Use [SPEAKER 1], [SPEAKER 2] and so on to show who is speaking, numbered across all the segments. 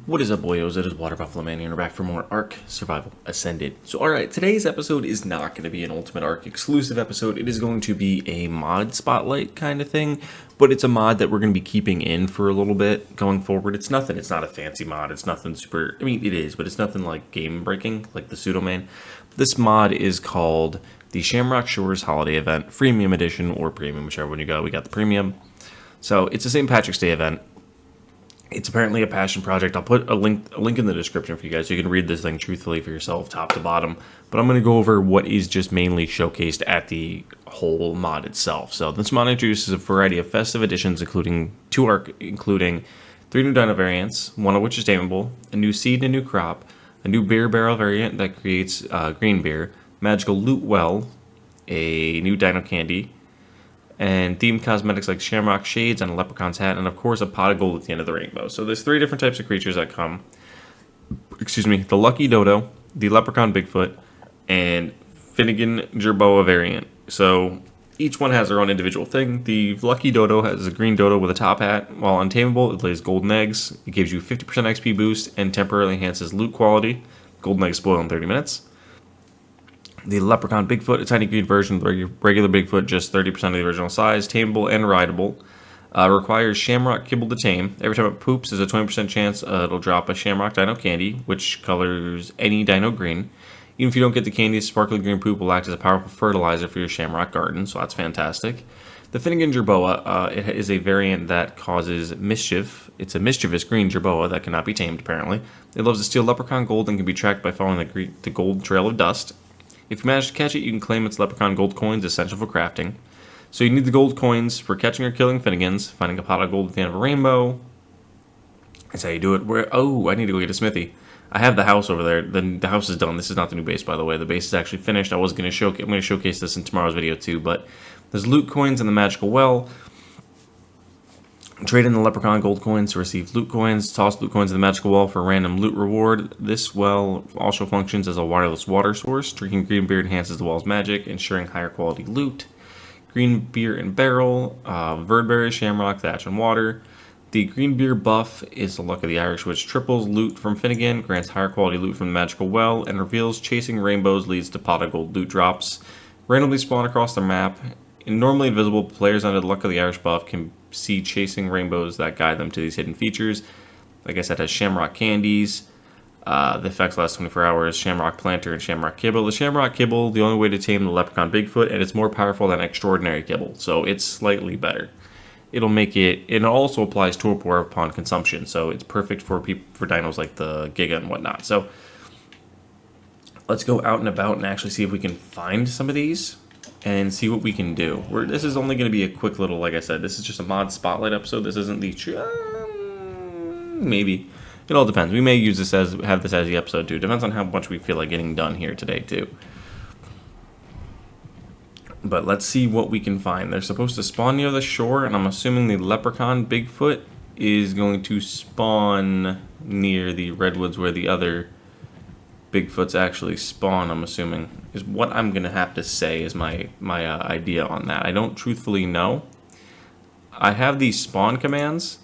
[SPEAKER 1] What is up, boyos? It is Water Buffalo Man, and we're back for more Ark Survival Ascended. So, alright, today's episode is not going to be an Ultimate Ark exclusive episode. It is going to be a mod spotlight kind of thing, but it's a mod that we're going to be keeping in for a little bit going forward. It's nothing, it's not a fancy mod, it's nothing super, I mean, it is, but it's nothing like game-breaking, like the pseudo-main. This mod is called the Shamrock Shores Holiday Event, Freemium Edition, or Premium, whichever one you got. We got the Premium. So, it's a St. Patrick's Day event. It's apparently a passion project. I'll put a link in the description for you guys so you can read this thing truthfully for yourself, top to bottom. But I'm going to go over what is just mainly showcased at the whole mod itself. So this mod introduces a variety of festive additions, including 3 new dino variants, one of which is tameable, a new seed and a new crop, a new beer barrel variant that creates green beer, magical loot well, a new dino candy, and themed cosmetics like shamrock shades and a leprechaun's hat, and of course a pot of gold at the end of the rainbow. So there's 3 different types of creatures that come. The Lucky Dodo, the Leprechaun Bigfoot, and Finnegan Jerboa variant. So each one has their own individual thing. The Lucky Dodo has a green dodo with a top hat. While untamable, it lays golden eggs. It gives you 50% XP boost and temporarily enhances loot quality. Golden eggs spoil in 30 minutes. The Leprechaun Bigfoot, a tiny green version of the regular Bigfoot, just 30% of the original size, tameable and rideable. Requires Shamrock Kibble to tame. Every time it poops, there's a 20% chance it'll drop a Shamrock Dino Candy, which colors any dino green. Even if you don't get the candy, sparkly green poop will act as a powerful fertilizer for your Shamrock garden, so that's fantastic. The Finnegan Jerboa, it is a variant that causes mischief. It's a mischievous green Jerboa that cannot be tamed, apparently. It loves to steal leprechaun gold and can be tracked by following the gold trail of dust. If you manage to catch it, you can claim its leprechaun gold coins, essential for crafting. So you need the gold coins for catching or killing Finnegans, finding a pot of gold at the end of a rainbow. That's how you do it. I need to go get a smithy. I have the house over there. The house is done. This is not the new base, by the way. The base is actually finished. I'm going to showcase this in tomorrow's video too. But there's loot coins in the magical well. Trade in the leprechaun gold coins to receive loot coins. Toss loot coins in the magical well for a random loot reward. This well also functions as a wireless water source. Drinking green beer enhances the well's magic, ensuring higher quality loot. Green beer and barrel, verdberry, shamrock, thatch, and water. The green beer buff is the luck of the Irish, which triples loot from Finnegan, grants higher quality loot from the magical well, and reveals chasing rainbows leads to pot of gold loot drops. Randomly spawn across the map. Normally invisible, players under the luck of the Irish buff can see chasing rainbows that guide them to these hidden features. Like I said, it has shamrock candies. The effects last 24 hours, shamrock planter, and shamrock kibble. The shamrock kibble, the only way to tame the leprechaun Bigfoot, and it's more powerful than extraordinary kibble, so it's slightly better. It also applies torpor upon consumption, so it's perfect for dinos like the Giga and whatnot. So let's go out and about and actually see if we can find some of these and see what we can do. This is only going to be a quick little, like I said, this is just a mod spotlight episode. This isn't the maybe. It all depends. We may have this as the episode too. Depends on how much we feel like getting done here today too. But let's see what we can find. They're supposed to spawn near the shore, and I'm assuming the leprechaun Bigfoot is going to spawn near the redwoods where the other Bigfoots actually spawn, I'm assuming, is what I'm going to have to say is my idea on that. I don't truthfully know. I have these spawn commands,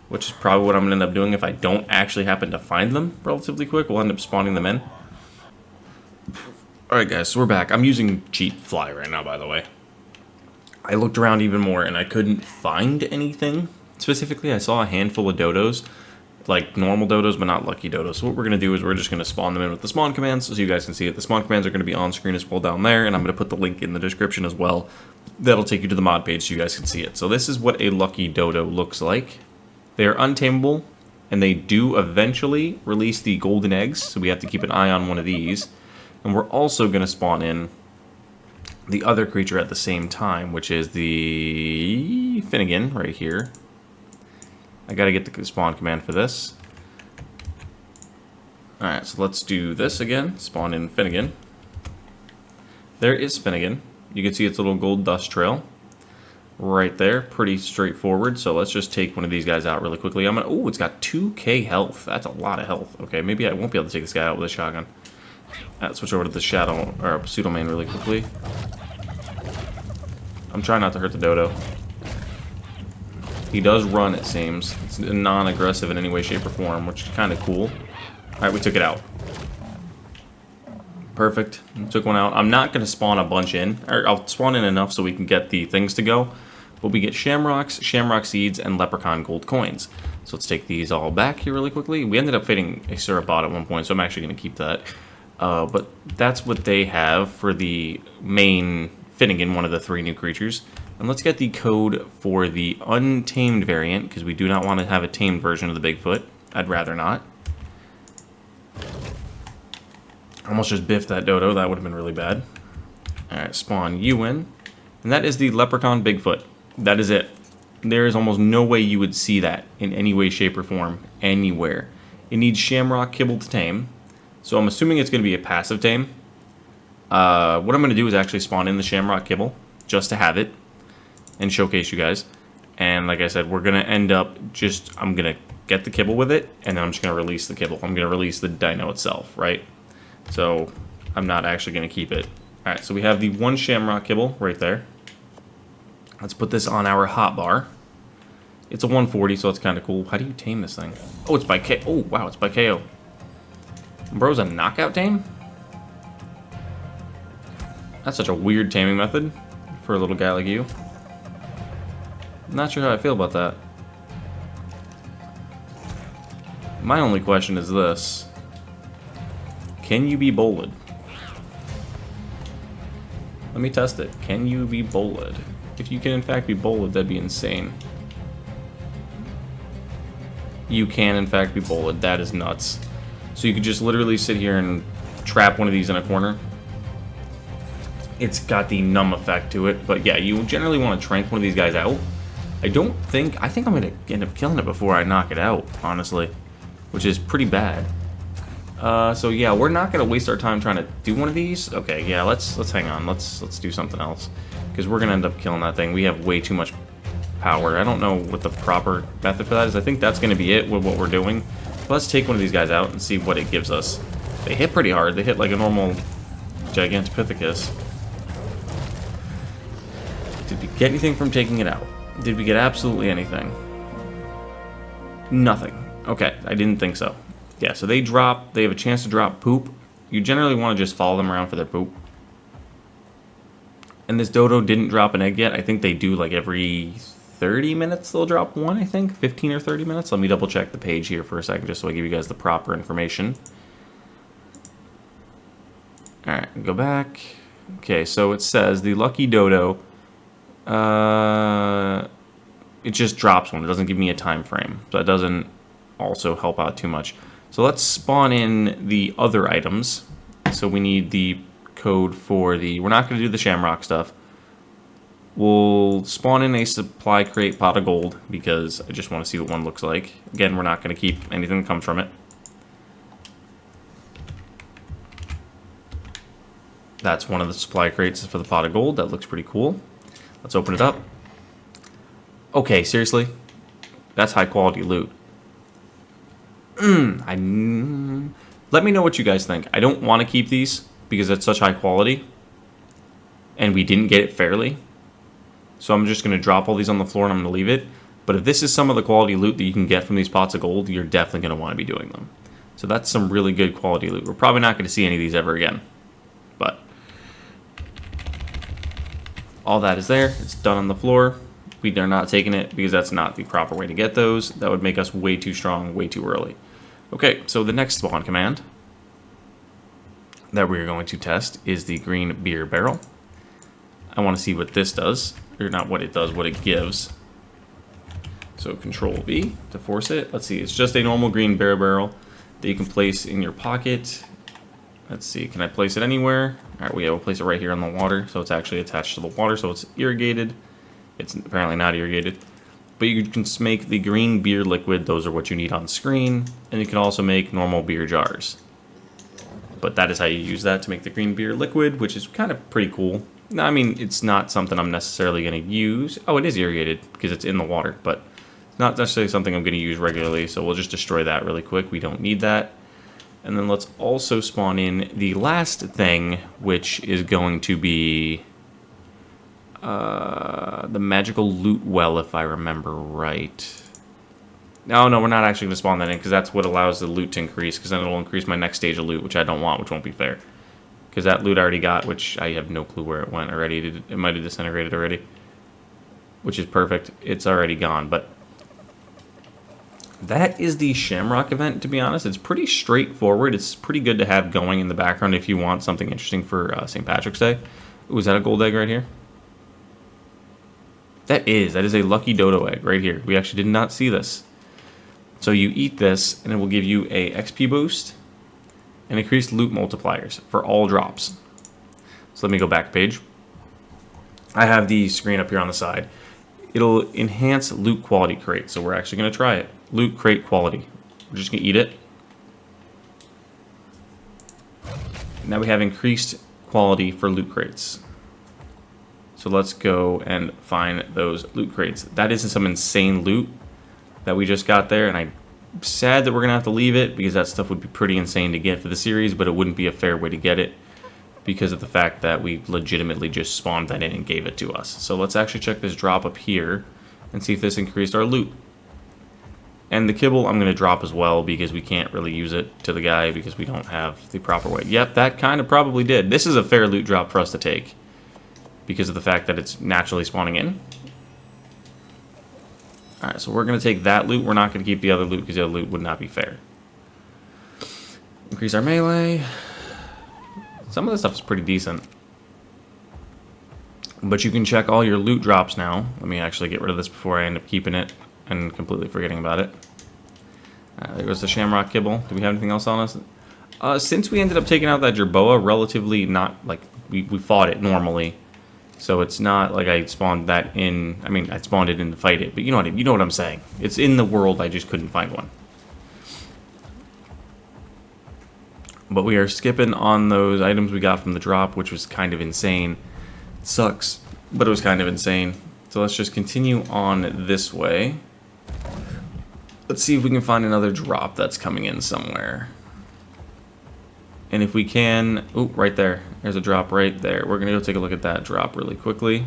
[SPEAKER 1] which is probably what I'm going to end up doing if I don't actually happen to find them relatively quick. We'll end up spawning them in. Alright guys, so we're back. I'm using cheat fly right now, by the way. I looked around even more and I couldn't find anything. Specifically, I saw a handful of dodos. Like normal dodos, but not lucky dodos. So what we're going to do is we're just going to spawn them in with the spawn commands so you guys can see it. The spawn commands are going to be on screen as well down there, and I'm going to put the link in the description as well. That'll take you to the mod page so you guys can see it. So this is what a lucky dodo looks like. They are untamable, and they do eventually release the golden eggs, so we have to keep an eye on one of these. And we're also going to spawn in the other creature at the same time, which is the Finnegan right here. I gotta get the spawn command for this. Alright, so let's do this again. Spawn in Finnegan. There is Finnegan. You can see its little gold dust trail right there. Pretty straightforward. So let's just take one of these guys out really quickly. Oh, it's got 2k health. That's a lot of health. Okay, maybe I won't be able to take this guy out with a shotgun. Let's switch over to the shadow or pseudo main really quickly. I'm trying not to hurt the dodo. He does run, it seems. It's non-aggressive in any way, shape, or form, which is kind of cool. Alright, we took it out. Perfect. Took one out. I'm not going to spawn a bunch in. Or I'll spawn in enough so we can get the things to go. But we get shamrocks, shamrock seeds, and leprechaun gold coins. So let's take these all back here really quickly. We ended up fitting a syrup bot at one point, so I'm actually going to keep that. But that's what they have for the main fitting in one of the 3 new creatures. And let's get the code for the untamed variant, because we do not want to have a tamed version of the Bigfoot. I'd rather not. I almost just biffed that dodo. That would have been really bad. Alright, spawn you in. And that is the leprechaun Bigfoot. That is it. There is almost no way you would see that in any way, shape, or form anywhere. It needs shamrock kibble to tame. So I'm assuming it's going to be a passive tame. What I'm going to do is actually spawn in the shamrock kibble just to have it and showcase you guys. And like I said, we're going to end up just, I'm going to get the kibble with it, and then I'm just going to release the kibble. I'm going to release the dino itself, right? So I'm not actually going to keep it. Alright, so we have the 1 shamrock kibble right there. Let's put this on our hotbar. It's a 140, so it's kind of cool. How do you tame this thing? Oh, it's by KO. Oh, wow, it's by KO. Bro's a knockout tame? That's such a weird taming method for a little guy like you. Not sure how I feel about that. My only question is this. Can you be bolted? Let me test it. Can you be bolted? If you can in fact be bolted, that'd be insane. You can in fact be bolted. That is nuts. So you could just literally sit here and trap one of these in a corner. It's got the numb effect to it, but yeah, you generally want to trank one of these guys out. I think I'm going to end up killing it before I knock it out, honestly, which is pretty bad. So yeah, we're not going to waste our time trying to do one of these. Okay, yeah, let's hang on. Let's do something else, because we're going to end up killing that thing. We have way too much power. I don't know what the proper method for that is. I think that's going to be it with what we're doing. But let's take one of these guys out and see what it gives us. They hit pretty hard. They hit like a normal Gigantopithecus. Did we get anything from taking it out? Did we get absolutely anything? Nothing. Okay, I didn't think so. Yeah, so they have a chance to drop poop. You generally want to just follow them around for their poop. And this dodo didn't drop an egg yet. I think they do like every 30 minutes they'll drop one, I think. 15 or 30 minutes. Let me double check the page here for a second just so I give you guys the proper information. Alright, go back. Okay, so it says the lucky dodo, it just drops one. It doesn't give me a time frame. So that doesn't also help out too much. So let's spawn in the other items. So we need the code for the... We're not going to do the shamrock stuff. We'll spawn in a supply crate pot of gold because I just want to see what one looks like. Again, we're not going to keep anything that comes from it. That's one of the supply crates for the pot of gold. That looks pretty cool. Let's open it up. Okay, seriously? That's high quality loot. Let me know what you guys think. I don't want to keep these because it's such high quality. And we didn't get it fairly. So I'm just going to drop all these on the floor and I'm going to leave it. But if this is some of the quality loot that you can get from these pots of gold, you're definitely going to want to be doing them. So that's some really good quality loot. We're probably not going to see any of these ever again. But all that is there. It's done on the floor. We are not taking it because that's not the proper way to get those. That would make us way too strong, way too early. Okay, so the next spawn command that we're going to test is the green beer barrel. I want to see what this does. Or not what it does, what it gives. So Control V to force it. Let's see, it's just a normal green beer barrel that you can place in your pocket. Let's see, can I place it anywhere? Alright, we'll place it right here on the water. So it's actually attached to the water, so it's irrigated. It's apparently not irrigated. But you can make the green beer liquid. Those are what you need on screen. And you can also make normal beer jars. But that is how you use that to make the green beer liquid, which is kind of pretty cool. Now, I mean, it's not something I'm necessarily going to use. Oh, it is irrigated because it's in the water, but it's not necessarily something I'm going to use regularly. So we'll just destroy that really quick. We don't need that. And then let's also spawn in the last thing, which is going to be The magical loot well, if I remember right. No, we're not actually going to spawn that in, because that's what allows the loot to increase, because then it'll increase my next stage of loot, which I don't want, which won't be fair. Because that loot I already got, which I have no clue where it went already. It might have disintegrated already. Which is perfect. It's already gone, but... that is the Shamrock event, to be honest. It's pretty straightforward. It's pretty good to have going in the background if you want something interesting for St. Patrick's Day. Ooh, is that a gold egg right here? That is a lucky dodo egg right here. We actually did not see this. So you eat this, and it will give you a XP boost and increased loot multipliers for all drops. So let me go back a page. I have the screen up here on the side. It'll enhance loot quality crate, so we're actually going to try it. Loot crate quality. We're just going to eat it. Now we have increased quality for loot crates. So let's go and find those loot crates. That isn't some insane loot that we just got there, and I'm sad that we're going to have to leave it, because that stuff would be pretty insane to get for the series, but it wouldn't be a fair way to get it because of the fact that we legitimately just spawned that in and gave it to us. So let's actually check this drop up here and see if this increased our loot. And the kibble I'm going to drop as well, because we can't really use it to the guy because we don't have the proper way. Yep, that kind of probably did. This is a fair loot drop for us to take because of the fact that it's naturally spawning in. Alright, so we're going to take that loot. We're not going to keep the other loot because the other loot would not be fair. Increase our melee. Some of this stuff is pretty decent. But you can check all your loot drops now. Let me actually get rid of this before I end up keeping it and completely forgetting about it. There goes the Shamrock kibble. Do we have anything else on us? Since we ended up taking out that Jerboa, relatively not, like, we fought it normally. So it's not like I spawned that in. I mean, I spawned it in to fight it, but you know what I'm saying. It's in the world. I just couldn't find one. But we are skipping on those items we got from the drop, which was kind of insane. It sucks, but it was kind of insane. So let's just continue on this way. Let's see if we can find another drop that's coming in somewhere. And if we can... oh, right there. There's a drop right there. We're going to go take a look at that drop really quickly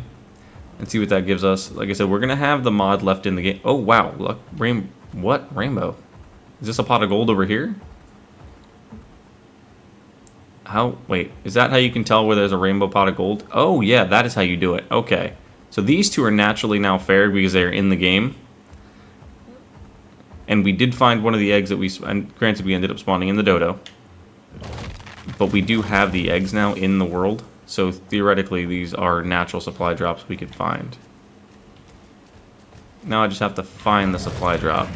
[SPEAKER 1] and see what that gives us. Like I said, we're going to have the mod left in the game. Oh, wow. Look. What? Rainbow. Is this a pot of gold over here? How? Wait. Is that how you can tell where there's a rainbow pot of gold? Oh, yeah. That is how you do it. Okay. So these two are naturally now fair because they are in the game. And we did find one of the eggs that we... and granted, we ended up spawning in the dodo. But we do have the eggs now in the world, so theoretically these are natural supply drops we could find. Now I just have to find the supply drop.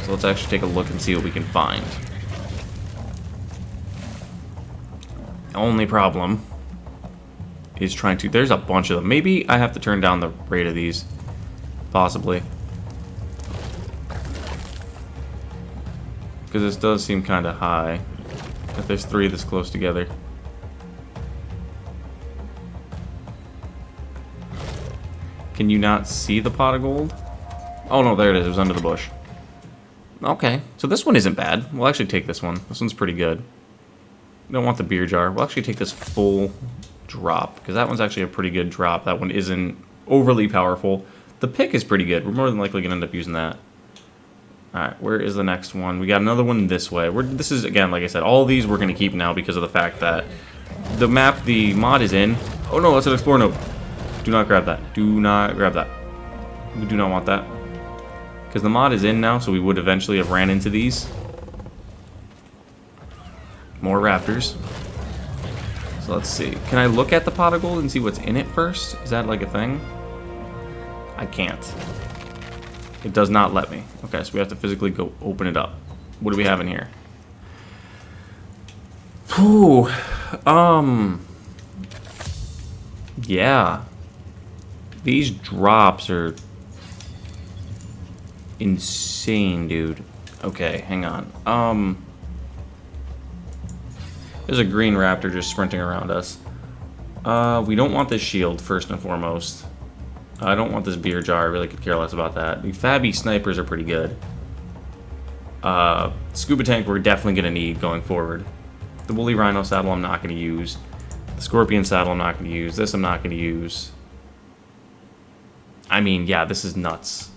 [SPEAKER 1] So let's actually take a look and see what we can find. The only problem is trying to... there's a bunch of them. Maybe I have to turn down the rate of these. Possibly. Because this does seem kind of high. If there's three this close together. Can you not see the pot of gold? Oh no, there it is. It was under the bush. Okay, so this one isn't bad. We'll actually take this one. This one's pretty good. We don't want the beer jar. We'll actually take this full drop, because that one's actually a pretty good drop. That one isn't overly powerful. The pick is pretty good. We're more than likely going to end up using that. Alright, where is the next one? We got another one this way. This is, again, like I said, all of these we're going to keep now because of the fact that the map, the mod is in. Oh no, that's an Explorer Note. Do not grab that. Do not grab that. We do not want that. Because the mod is in now, so we would eventually have ran into these. More raptors. So let's see. Can I look at the pot of gold and see what's in it first? Is that like a thing? I can't. It does not let me. Okay, so we have to physically go open it up. What do we have in here? Whew. Yeah. These drops are insane, dude. Okay, hang on. There's a green raptor just sprinting around us. We don't want this shield, first and foremost. I don't want this beer jar. I really could care less about that. The Fabby snipers are pretty good. Scuba tank we're definitely going to need going forward. The woolly rhino saddle I'm not going to use. The scorpion saddle I'm not going to use. This I'm not going to use. I mean, yeah, this is nuts.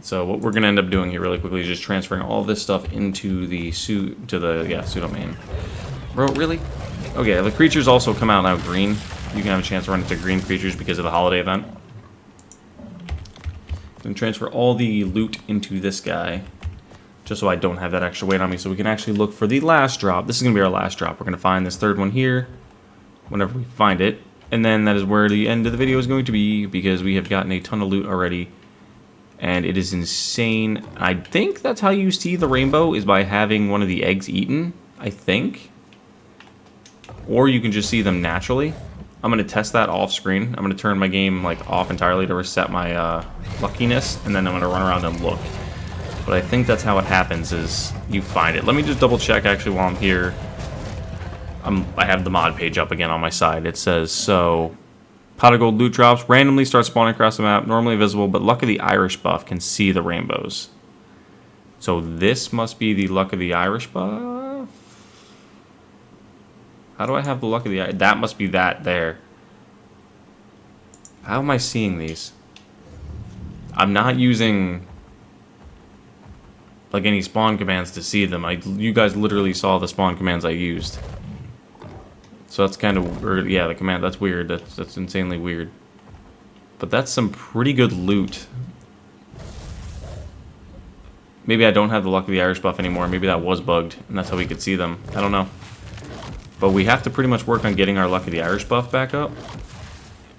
[SPEAKER 1] So what we're going to end up doing here really quickly is just transferring all this stuff into the pseudo main. Bro, really? Okay, the creatures also come out now green. You can have a chance to run into green creatures because of the holiday event. And transfer all the loot into this guy, just so I don't have that extra weight on me, so we can actually look for the last drop. This is going to be our last drop. We're going to find this third one here, whenever we find it. And then that is where the end of the video is going to be, because we have gotten a ton of loot already. And it is insane. I think that's how you see the rainbow, is by having one of the eggs eaten, I think. Or you can just see them naturally. I'm going to test that off screen. I'm going to turn my game like off entirely to reset my luckiness, and then I'm going to run around and look. But I think that's how it happens, is you find it. Let me just double check actually while I'm here. I have the mod page up again on my side. It says, so, pot of gold loot drops randomly start spawning across the map, normally visible, but Luck of the Irish buff can see the rainbows. So this must be the Luck of the Irish buff? How do I have the Luck of the Irish? That must be that there. How am I seeing these? I'm not using like any spawn commands to see them. You guys literally saw the spawn commands I used. So that's kind of weird. Yeah, the command, that's weird. That's insanely weird. But that's some pretty good loot. Maybe I don't have the Luck of the Irish buff anymore. Maybe that was bugged, and that's how we could see them. I don't know. But we have to pretty much work on getting our Luck of the Irish buff back up,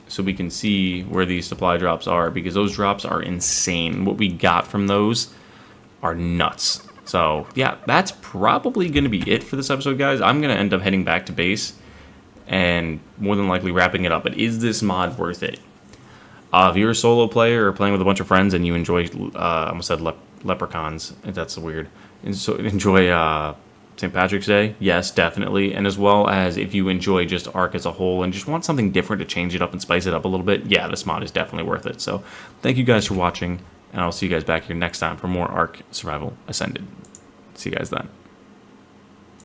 [SPEAKER 1] so we can see where these supply drops are, because those drops are insane. What we got from those are nuts. So, yeah, that's probably going to be it for this episode, guys. I'm going to end up heading back to base and more than likely wrapping it up. But is this mod worth it? If you're a solo player or playing with a bunch of friends and you enjoy, I almost said leprechauns, that's weird, and so enjoy St. Patrick's Day, yes, definitely. And as well as if you enjoy just Ark as a whole and just want something different to change it up and spice it up a little bit, yeah, this mod is definitely worth it. So thank you guys for watching, and I'll see you guys back here next time for more Ark Survival Ascended. See you guys then.